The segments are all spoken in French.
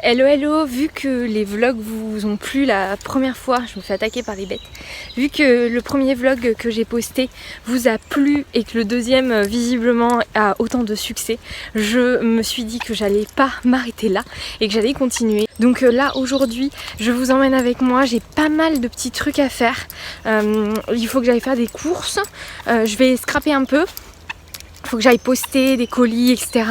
Hello hello, vu que les vlogs vous ont plu la première fois, je me fais attaquer par les bêtes, vu que le premier vlog que j'ai posté vous a plu et que le deuxième visiblement a autant de succès, je me suis dit que j'allais pas m'arrêter là et que j'allais continuer. Donc là aujourd'hui je vous emmène avec moi, j'ai pas mal de petits trucs à faire, il faut que j'aille faire des courses, je vais scraper un peu. Il faut que j'aille poster des colis, etc.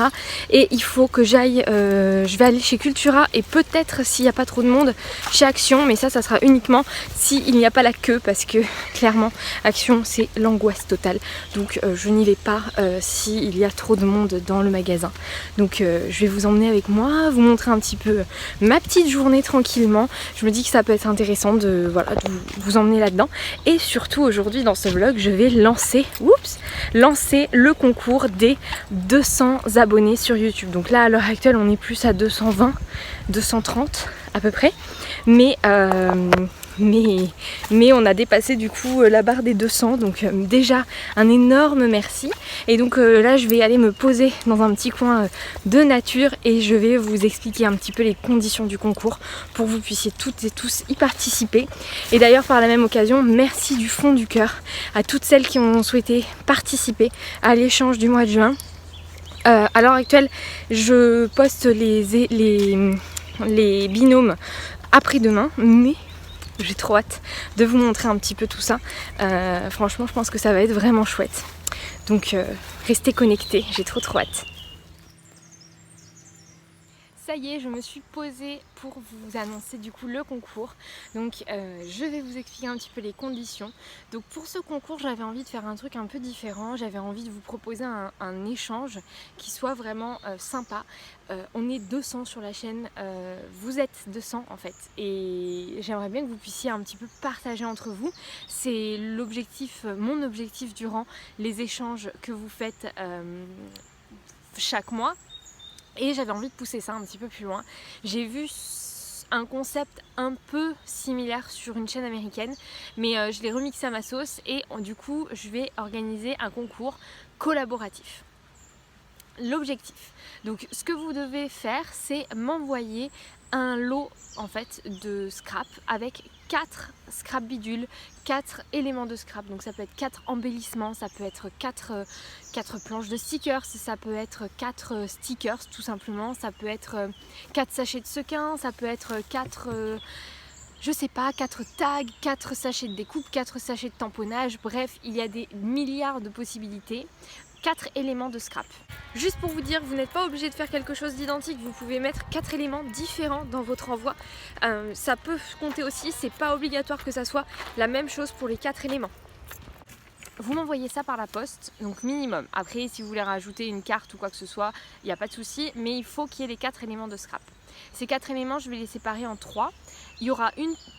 Et il faut que j'aille, je vais aller chez Cultura et peut-être s'il n'y a pas trop de monde chez Action, mais ça sera uniquement s'il n'y a pas la queue parce que clairement Action c'est l'angoisse totale. Donc je n'y vais pas s'il y a trop de monde dans le magasin. Donc je vais vous emmener avec moi, vous montrer un petit peu ma petite journée tranquillement. Je me dis que ça peut être intéressant de vous emmener là-dedans. Et surtout aujourd'hui dans ce vlog, je vais lancer le concours des 200 abonnés sur YouTube. Donc là à l'heure actuelle on est plus à 220, 230 à peu près, mais on a dépassé du coup la barre des 200, donc déjà un énorme merci. Et donc là je vais aller me poser dans un petit coin de nature et je vais vous expliquer un petit peu les conditions du concours pour que vous puissiez toutes et tous y participer. Et d'ailleurs par la même occasion, merci du fond du cœur à toutes celles qui ont souhaité participer à l'échange du mois de juin. À l'heure actuelle je poste les binômes après-demain, mais j'ai trop hâte de vous montrer un petit peu tout ça. Franchement je pense que ça va être vraiment chouette. Donc restez connectés, j'ai trop hâte. Ça y est, je me suis posée pour vous annoncer du coup le concours. Donc je vais vous expliquer un petit peu les conditions. Donc pour ce concours, j'avais envie de faire un truc un peu différent. J'avais envie de vous proposer un échange qui soit vraiment sympa. On est 200 sur la chaîne, vous êtes 200 en fait. Et j'aimerais bien que vous puissiez un petit peu partager entre vous. C'est l'objectif, mon objectif durant les échanges que vous faites chaque mois. Et j'avais envie de pousser ça un petit peu plus loin. J'ai vu un concept un peu similaire sur une chaîne américaine, mais je l'ai remixé à ma sauce et du coup je vais organiser un concours collaboratif. L'objectif, donc ce que vous devez faire, c'est m'envoyer un lot en fait de scrap avec 4 scrap bidules, 4 éléments de scrap. Donc ça peut être 4 embellissements, ça peut être 4 planches de stickers, ça peut être 4 stickers tout simplement, ça peut être 4 sachets de sequins, ça peut être 4 je sais pas, 4 tags, 4 sachets de découpe, 4 sachets de tamponnage, bref, il y a des milliards de possibilités. 4 éléments de scrap. Juste pour vous dire, vous n'êtes pas obligé de faire quelque chose d'identique, vous pouvez mettre 4 éléments différents dans votre envoi. Ça peut compter aussi, c'est pas obligatoire que ça soit la même chose pour les 4 éléments. Vous m'envoyez ça par la poste, donc minimum. Après, si vous voulez rajouter une carte ou quoi que ce soit, il n'y a pas de souci, mais il faut qu'il y ait les 4 éléments de scrap. Ces 4 éléments, je vais les séparer en 3. Il y aura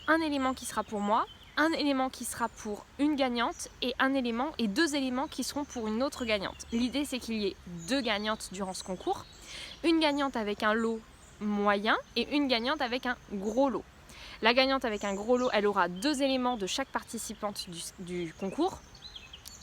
un élément qui sera pour moi, un élément qui sera pour une gagnante et un élément et 2 éléments qui seront pour une autre gagnante. L'idée c'est qu'il y ait 2 gagnantes durant ce concours, une gagnante avec un lot moyen et une gagnante avec un gros lot. La gagnante avec un gros lot, elle aura 2 éléments de chaque participante du concours.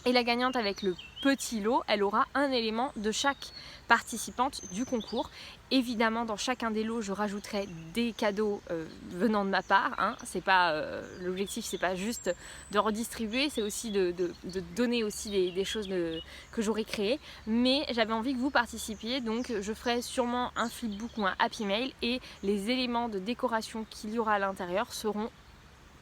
Et la gagnante avec le petit lot, elle aura un élément de chaque participante du concours. Évidemment, dans chacun des lots, je rajouterai des cadeaux venant de ma part. Hein. C'est pas l'objectif, c'est pas juste de redistribuer, c'est aussi de donner aussi des choses que j'aurais créées. Mais j'avais envie que vous participiez, donc je ferai sûrement un flipbook ou un happy mail et les éléments de décoration qu'il y aura à l'intérieur seront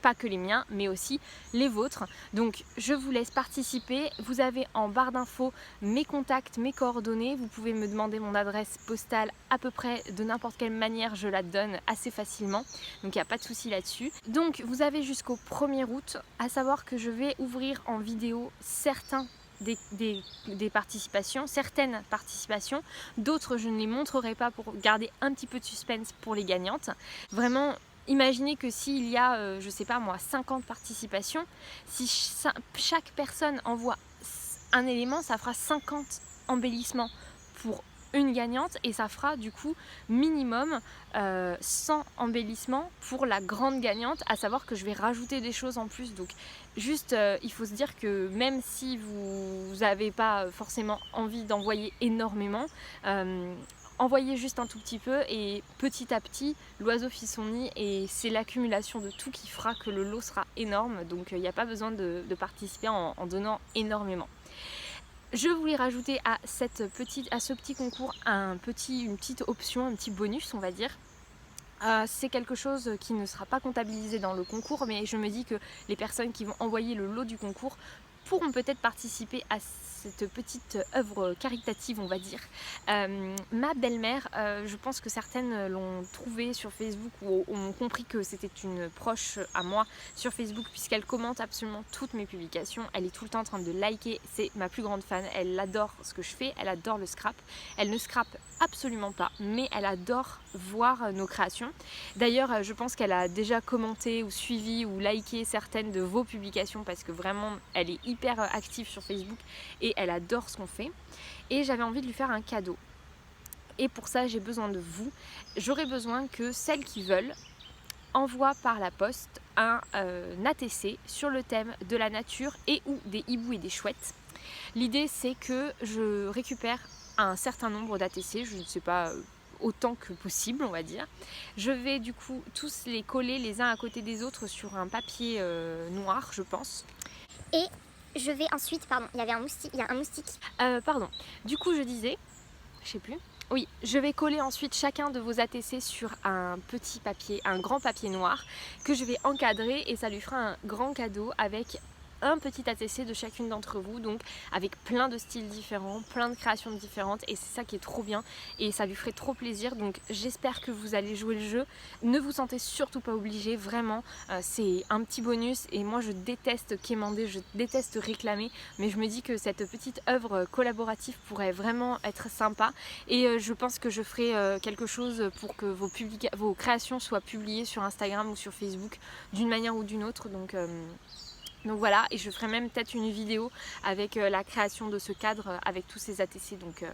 pas que les miens mais aussi les vôtres. Donc je vous laisse participer, vous avez en barre d'infos mes contacts, mes coordonnées, vous pouvez me demander mon adresse postale à peu près de n'importe quelle manière, je la donne assez facilement, donc il n'y a pas de souci là-dessus. Donc vous avez jusqu'au 1er août, à savoir que je vais ouvrir en vidéo certaines participations, d'autres je ne les montrerai pas pour garder un petit peu de suspense pour les gagnantes. Vraiment, imaginez que s'il y a, je sais pas moi, 50 participations, si chaque personne envoie un élément, ça fera 50 embellissements pour une gagnante et ça fera du coup minimum 100 embellissements pour la grande gagnante, à savoir que je vais rajouter des choses en plus. Donc juste il faut se dire que même si vous n'avez pas forcément envie d'envoyer énormément, envoyer juste un tout petit peu et petit à petit l'oiseau fit son nid et c'est l'accumulation de tout qui fera que le lot sera énorme, donc il n'y a pas besoin de participer en donnant énormément. Je voulais rajouter à ce petit concours une petite option, un petit bonus on va dire. C'est quelque chose qui ne sera pas comptabilisé dans le concours, mais je me dis que les personnes qui vont envoyer le lot du concours pourront peut-être participer à cette petite œuvre caritative on va dire. Ma belle-mère, je pense que certaines l'ont trouvée sur Facebook ou ont compris que c'était une proche à moi sur Facebook puisqu'elle commente absolument toutes mes publications, elle est tout le temps en train de liker, c'est ma plus grande fan, elle adore ce que je fais, elle adore le scrap, elle ne scrape absolument pas mais elle adore voir nos créations. D'ailleurs je pense qu'elle a déjà commenté ou suivi ou liké certaines de vos publications parce que vraiment elle est hyper active sur Facebook et elle adore ce qu'on fait et j'avais envie de lui faire un cadeau et pour ça j'ai besoin de vous. J'aurais besoin que celles qui veulent envoient par la poste un ATC sur le thème de la nature et ou des hiboux et des chouettes. L'idée c'est que je récupère un certain nombre d'ATC, je ne sais pas autant que possible on va dire. Je vais du coup tous les coller les uns à côté des autres sur un papier noir je pense. Et je vais ensuite, pardon, il y a un moustique. Pardon, du coup je disais, je sais plus. Oui, je vais coller ensuite chacun de vos ATC sur un petit papier, un grand papier noir que je vais encadrer et ça lui fera un grand cadeau avec un petit ATC de chacune d'entre vous, donc avec plein de styles différents, plein de créations différentes et c'est ça qui est trop bien et ça lui ferait trop plaisir, donc j'espère que vous allez jouer le jeu. Ne vous sentez surtout pas obligé, vraiment c'est un petit bonus et moi je déteste quémander, je déteste réclamer, mais je me dis que cette petite œuvre collaborative pourrait vraiment être sympa et je pense que je ferai quelque chose pour que vos créations soient publiées sur Instagram ou sur Facebook d'une manière ou d'une autre, donc voilà, et je ferai même peut-être une vidéo avec la création de ce cadre avec tous ces ATC, donc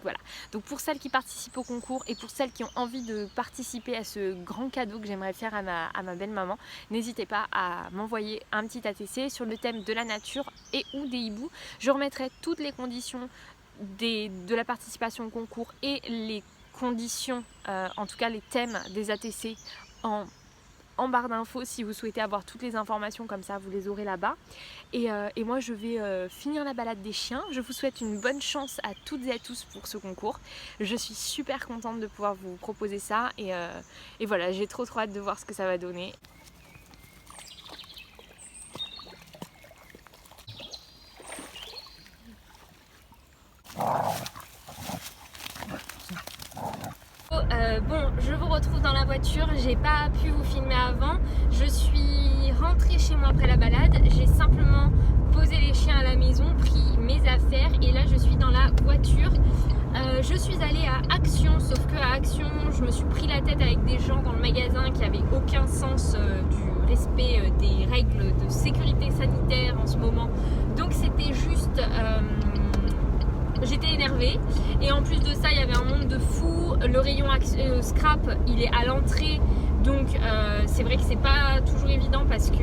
voilà. Donc pour celles qui participent au concours et pour celles qui ont envie de participer à ce grand cadeau que j'aimerais faire à ma belle-maman, n'hésitez pas à m'envoyer un petit ATC sur le thème de la nature et ou des hiboux. Je remettrai toutes les conditions de la participation au concours et les conditions, en tout cas les thèmes des ATC en barre d'infos si vous souhaitez avoir toutes les informations, comme ça vous les aurez là-bas. Et moi je vais finir la balade des chiens. Je vous souhaite une bonne chance à toutes et à tous pour ce concours. Je suis super contente de pouvoir vous proposer ça et voilà, j'ai trop hâte de voir ce que ça va donner. Bon, je vous retrouve dans la voiture, j'ai pas pu vous filmer avant, je suis rentrée chez moi après la balade, j'ai simplement posé les chiens à la maison, pris mes affaires et là je suis dans la voiture. Je suis allée à Action, sauf que à Action je me suis pris la tête avec des gens dans le magasin qui avaient aucun sens du respect des règles de sécurité sanitaire en ce moment, donc c'était juste... j'étais énervée et en plus de ça il y avait un monde de fou. Le rayon scrap il est à l'entrée, donc c'est vrai que c'est pas toujours évident parce que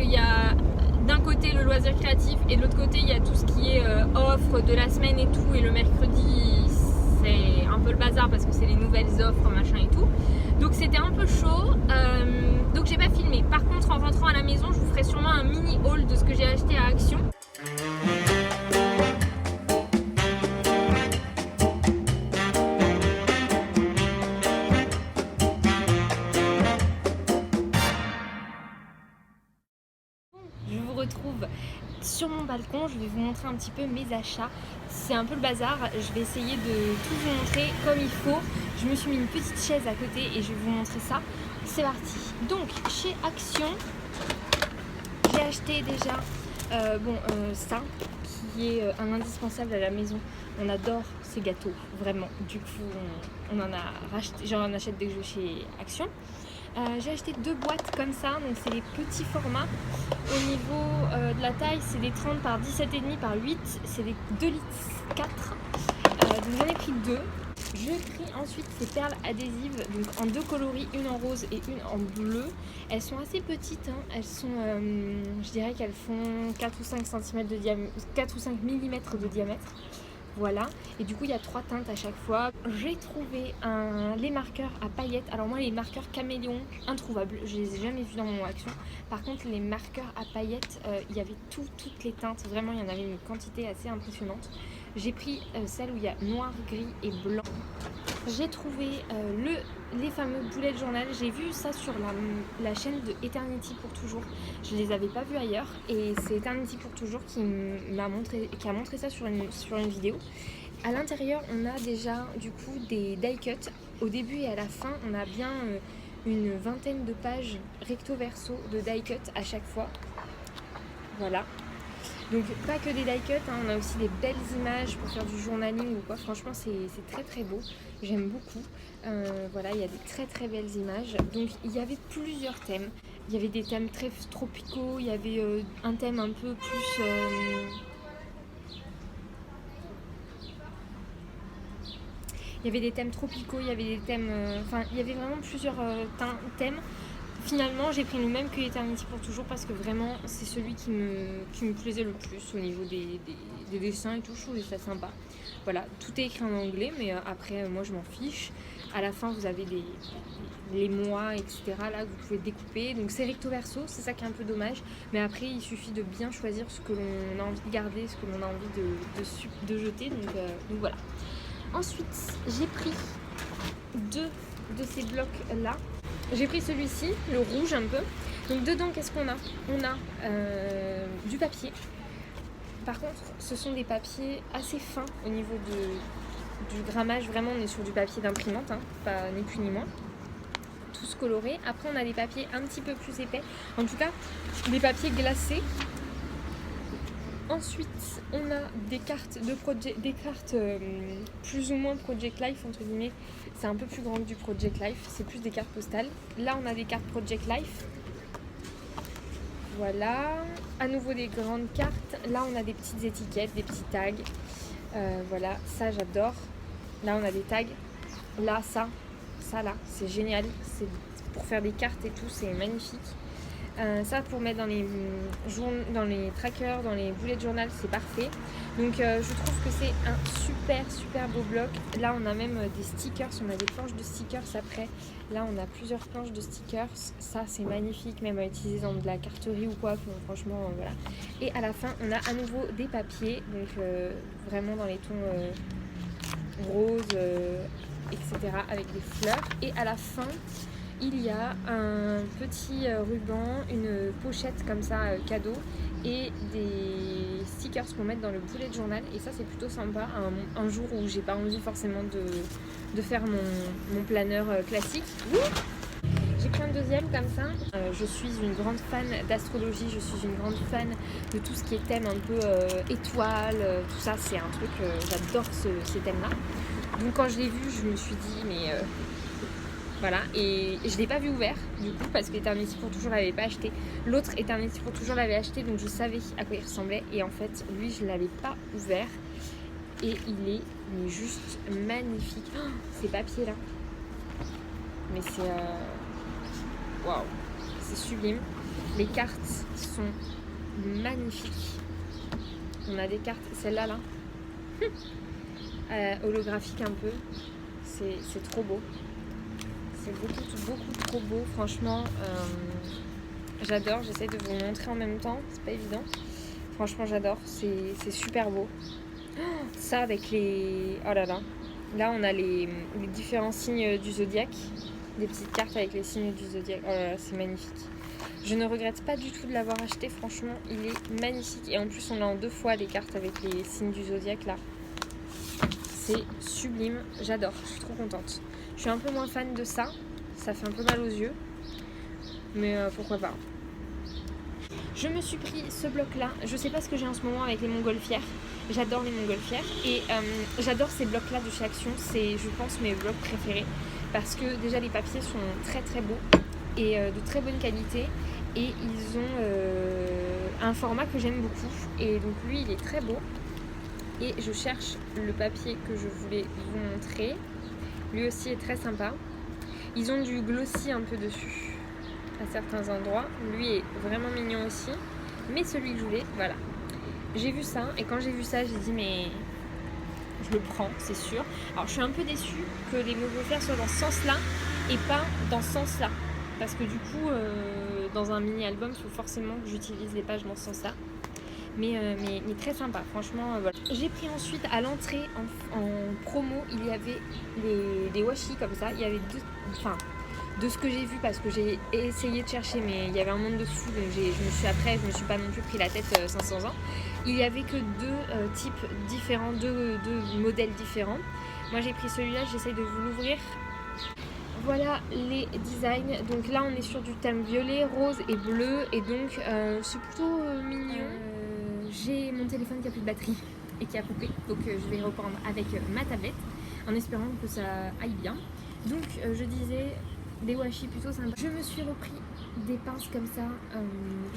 il y a d'un côté le loisir créatif et de l'autre côté il y a tout ce qui est offre de la semaine et tout, et le mercredi c'est un peu le bazar parce que c'est les nouvelles offres machin et tout, donc c'était un peu chaud, donc j'ai pas filmé. Par contre en rentrant à la maison je vous ferai sûrement un mini haul de ce que j'ai acheté à Action. Je vous retrouve sur mon balcon, je vais vous montrer un petit peu mes achats. C'est un peu le bazar, je vais essayer de tout vous montrer comme il faut. Je me suis mis une petite chaise à côté et je vais vous montrer ça. C'est parti. Donc chez Action, j'ai acheté déjà ça qui est un indispensable à la maison. On adore ces gâteaux, vraiment. Du coup, on en a racheté, j'en achète dès que je vais chez Action. J'ai acheté 2 boîtes comme ça, donc c'est les petits formats. Au niveau de la taille, c'est des 30 par 17,5 par 8, c'est des 2 litres 4. Donc j'en ai pris 2. Je pris ensuite ces perles adhésives, donc en 2 coloris, une en rose et une en bleu. Elles sont assez petites, hein. Elles sont, je dirais qu'elles font 4 ou 5 cm de diamètre, 4 ou 5 mm de diamètre. Voilà, et du coup il y a 3 teintes à chaque fois. J'ai trouvé les marqueurs à paillettes. Alors moi les marqueurs caméléon, introuvables, je les ai jamais vus dans mon action. Par contre les marqueurs à paillettes, il y avait toutes les teintes, vraiment il y en avait une quantité assez impressionnante. J'ai pris celle où il y a noir, gris et blanc. J'ai trouvé les fameux bullet journal. J'ai vu ça sur la chaîne de Eternity pour toujours. Je les avais pas vus ailleurs et c'est Eternity pour toujours qui a montré ça sur une vidéo. À l'intérieur, on a déjà du coup des die cuts. Au début et à la fin, on a bien une vingtaine de pages recto verso de die cut à chaque fois. Voilà. Donc pas que des die cuts, hein, on a aussi des belles images pour faire du journaling ou quoi. Franchement c'est très beau, j'aime beaucoup. Voilà, il y a des très belles images. Donc il y avait plusieurs thèmes. Il y avait des thèmes très tropicaux, il y avait un thème un peu plus... Il y avait des thèmes tropicaux, il y avait des thèmes... Enfin, il y avait vraiment plusieurs thèmes. Finalement, j'ai pris le même que Eternity pour toujours parce que vraiment, c'est celui qui me plaisait le plus au niveau des dessins et tout. Je trouvais ça sympa. Voilà, tout est écrit en anglais, mais après, moi, je m'en fiche. À la fin, vous avez les mois, etc. là que vous pouvez découper. Donc, c'est recto verso, c'est ça qui est un peu dommage. Mais après, il suffit de bien choisir ce que l'on a envie de garder, ce que l'on a envie de jeter. Donc voilà. Ensuite, j'ai pris 2 de ces blocs-là. J'ai pris celui-ci, le rouge un peu. Donc dedans, qu'est-ce qu'on a? On a du papier. Par contre, ce sont des papiers assez fins au niveau du grammage. Vraiment, on est sur du papier d'imprimante, hein, pas ni plus ni moins. Tous colorés. Après, on a des papiers un petit peu plus épais. En tout cas, des papiers glacés. Ensuite, on a des cartes plus ou moins Project Life, entre guillemets. C'est un peu plus grand que du Project Life, c'est plus des cartes postales. Là, on a des cartes Project Life. Voilà. À nouveau des grandes cartes. Là, on a des petites étiquettes, des petits tags. Voilà, ça, j'adore. Là, on a des tags. Là, ça là, c'est génial. C'est pour faire des cartes et tout, c'est magnifique. Ça pour mettre dans les trackers, dans les bullet journal, c'est parfait. Donc je trouve que c'est un super beau bloc. Là on a même des stickers, on a des planches de stickers après. Là on a plusieurs planches de stickers. Ça c'est magnifique, même à utiliser dans de la carterie ou quoi. Franchement voilà. Et à la fin on a à nouveau des papiers, donc vraiment dans les tons roses, etc. avec des fleurs. Et à la fin il y a un petit ruban, une pochette comme ça cadeau et des stickers pour mettre dans le bullet journal. Et ça c'est plutôt sympa, un jour où j'ai pas envie forcément de faire mon planeur classique. J'ai pris un deuxième comme ça. Je suis une grande fan d'astrologie, je suis une grande fan de tout ce qui est thème un peu étoiles, tout ça, c'est un truc, j'adore ces thèmes-là. Donc quand je l'ai vu, je me suis dit mais... Voilà, et je ne l'ai pas vu ouvert du coup parce que Eternity pour toujours l'avait pas acheté. L'autre Eternity pour toujours l'avait acheté, donc je savais à quoi il ressemblait. Et en fait, lui, je ne l'avais pas ouvert. Et il est juste magnifique. Oh, ces papiers là. Mais c'est... Waouh, c'est sublime. Les cartes sont magnifiques. On a des cartes, celle-là là. Holographique un peu. C'est trop beau. C'est beaucoup trop beau, franchement, j'adore, j'essaie de vous montrer en même temps, c'est pas évident. Franchement j'adore, c'est super beau. Ça avec les... Oh là là, là on a les différents signes du zodiaque, des petites cartes avec les signes du zodiaque, oh là là, c'est magnifique. Je ne regrette pas du tout de l'avoir acheté, franchement il est magnifique. Et en plus on l'a en 2 fois les cartes avec les signes du zodiaque là. C'est sublime, j'adore, je suis trop contente. Je suis un peu moins fan de ça, ça fait un peu mal aux yeux, mais pourquoi pas. Je me suis pris ce bloc là, je sais pas ce que j'ai en ce moment avec les montgolfières, j'adore les montgolfières et j'adore ces blocs là de chez Action, c'est je pense mes blocs préférés parce que déjà les papiers sont très beaux et de très bonne qualité et ils ont un format que j'aime beaucoup et donc lui il est très beau. Et je cherche le papier que je voulais vous montrer. Lui aussi est très sympa. Ils ont du glossy un peu dessus à certains endroits. Lui est vraiment mignon aussi. Mais celui que je voulais, voilà. J'ai vu ça et quand j'ai vu ça, j'ai dit mais je le prends, c'est sûr. Alors je suis un peu déçue que les montgolfières soient dans ce sens-là et pas dans ce sens-là. Parce que du coup, dans un mini-album, il faut forcément que j'utilise les pages dans ce sens-là. Mais très sympa, franchement, voilà. J'ai pris ensuite à l'entrée, en promo, il y avait des washi comme ça. Il y avait de ce que j'ai vu, parce que j'ai essayé de chercher, mais il y avait un monde dessous, donc je me suis pas non plus pris la tête 500 ans. Il y avait que deux types différents, deux modèles différents. Moi j'ai pris celui-là, j'essaye de vous l'ouvrir. Voilà les designs. Donc là on est sur du thème violet, rose et bleu, et donc c'est plutôt mignon. J'ai mon téléphone qui a plus de batterie et qui a coupé, donc je vais reprendre avec ma tablette en espérant que ça aille bien. Donc je disais des washi plutôt sympas. Je me suis repris des pinces comme ça.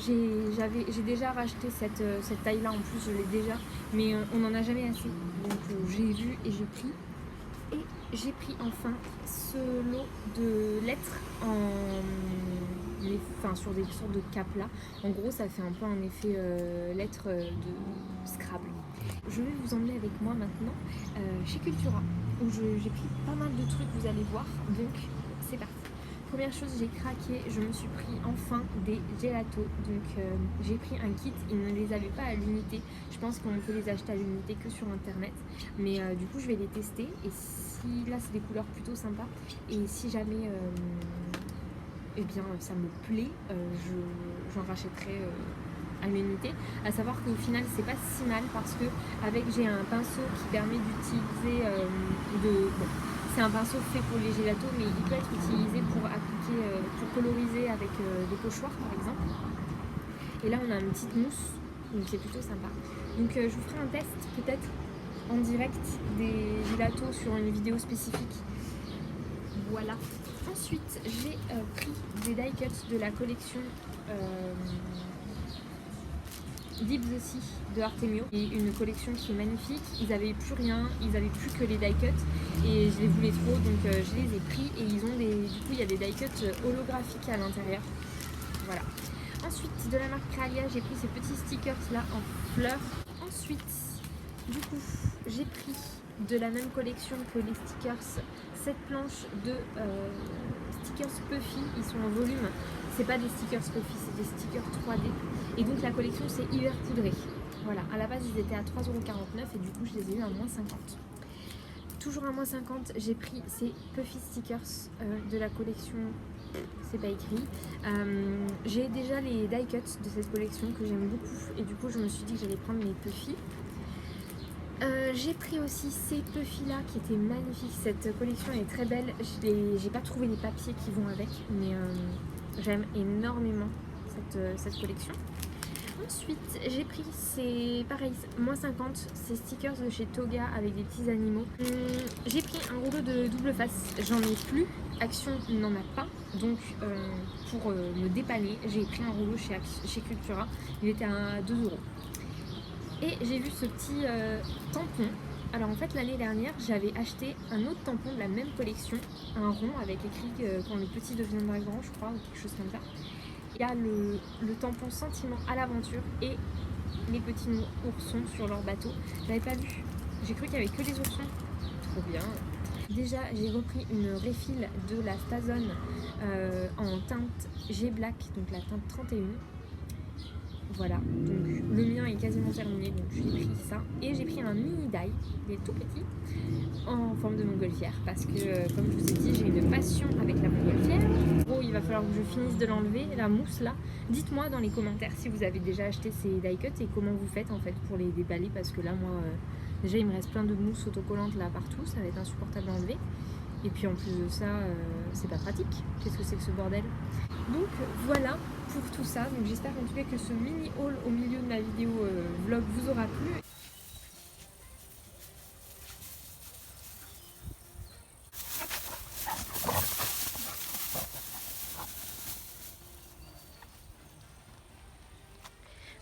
J'ai déjà racheté cette taille là, en plus je l'ai déjà, mais on n'en a jamais assez. Donc j'ai vu et j'ai pris. Et j'ai pris enfin ce lot de lettres sur des sortes de capes là. En gros ça fait un peu un effet lettres de Scrabble. Je vais vous emmener avec moi maintenant chez Cultura, où j'ai pris pas mal de trucs, vous allez voir. Donc c'est parti. Première chose, j'ai craqué, je me suis pris enfin des gelatos. Donc j'ai pris un kit, ils ne les avaient pas à l'unité. Je pense qu'on peut les acheter à l'unité que sur internet. Mais du coup je vais les tester, et si là c'est des couleurs plutôt sympas, et si jamais eh bien ça me plaît, j'en rachèterai à l'unité. À savoir qu'au final c'est pas si mal, parce que j'ai un pinceau qui permet d'utiliser c'est un pinceau fait pour les gélatos, mais il peut être utilisé pour appliquer, pour coloriser avec des pochoirs par exemple. Et là on a une petite mousse, donc c'est plutôt sympa. Donc je vous ferai un test peut-être en direct des gélatos sur une vidéo spécifique. Voilà. Ensuite j'ai pris des die cuts de la collection Dips aussi de Artemio, et une collection qui est magnifique. Ils avaient plus rien, ils avaient plus que les die cuts et je les voulais trop, donc je les ai pris, et du coup il y a des die cuts holographiques à l'intérieur. Voilà. Ensuite de la marque Realia, j'ai pris ces petits stickers là en fleurs. Ensuite du coup j'ai pris de la même collection que les stickers, cette planche de stickers Puffy. Ils sont en volume, c'est pas des stickers Puffy, c'est des stickers 3D, et donc la collection c'est hiver poudré. Voilà, à la base ils étaient à 3,49 € et du coup je les ai eu à moins 50. Toujours à moins 50, j'ai pris ces Puffy stickers de la collection, c'est pas écrit. J'ai déjà les die cuts de cette collection que j'aime beaucoup, et du coup je me suis dit que j'allais prendre mes Puffy. J'ai pris aussi ces Puffy là qui étaient magnifiques. Cette collection est très belle. J'ai pas trouvé les papiers qui vont avec, mais j'aime énormément cette collection. Ensuite j'ai pris pareil, moins 50, ces stickers de chez Toga avec des petits animaux. J'ai pris un rouleau de double face, j'en ai plus, Action n'en a pas, donc pour me dépanner j'ai pris un rouleau chez Cultura, il était à 2 €. Et j'ai vu ce petit tampon. Alors en fait l'année dernière j'avais acheté un autre tampon de la même collection, un rond avec écrit quand les petits deviendront grands, je crois, ou quelque chose comme ça. Il y a le tampon sentiment à l'aventure et les petits oursons sur leur bateau. Je l'avais pas vu, j'ai cru qu'il y avait que les oursons. Trop bien. Déjà j'ai repris une refill de la Stazone en teinte G Black, donc la teinte 31. Voilà, donc le mien est quasiment terminé, donc j'ai pris ça. Et j'ai pris un mini die, il est tout petit, en forme de montgolfière, parce que comme je vous ai dit, j'ai une passion avec la montgolfière. En gros, il va falloir que je finisse de l'enlever, la mousse là. Dites-moi dans les commentaires si vous avez déjà acheté ces die cuts et comment vous faites en fait pour les déballer, parce que là moi, déjà il me reste plein de mousse autocollante là partout, ça va être insupportable à enlever. Et puis en plus de ça, c'est pas pratique. Qu'est-ce que c'est que ce bordel? Donc voilà pour tout ça. Donc j'espère en tout cas que ce mini haul au milieu de ma vidéo vlog vous aura plu.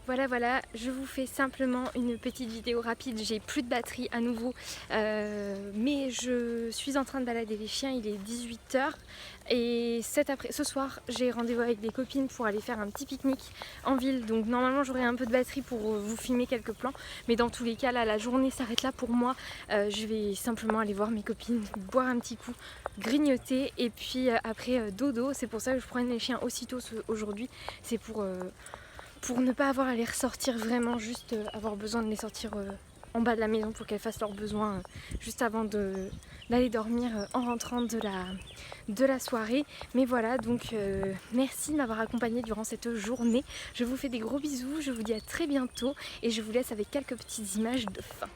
Voilà, je vous fais simplement une petite vidéo rapide. J'ai plus de batterie à nouveau, mais je suis en train de balader les chiens. Il est 18 h et ce soir j'ai rendez-vous avec des copines pour aller faire un petit pique-nique en ville. Donc normalement j'aurai un peu de batterie pour vous filmer quelques plans, mais dans tous les cas là la journée s'arrête là pour moi. Je vais simplement aller voir mes copines, boire un petit coup, grignoter et puis après dodo. C'est pour ça que je promène les chiens aussitôt aujourd'hui. C'est pour ne pas avoir à les ressortir vraiment, juste avoir besoin de les sortir en bas de la maison pour qu'elles fassent leurs besoins juste avant d'aller dormir en rentrant de la soirée. Mais voilà, donc merci de m'avoir accompagnée durant cette journée. Je vous fais des gros bisous, je vous dis à très bientôt et je vous laisse avec quelques petites images de fin.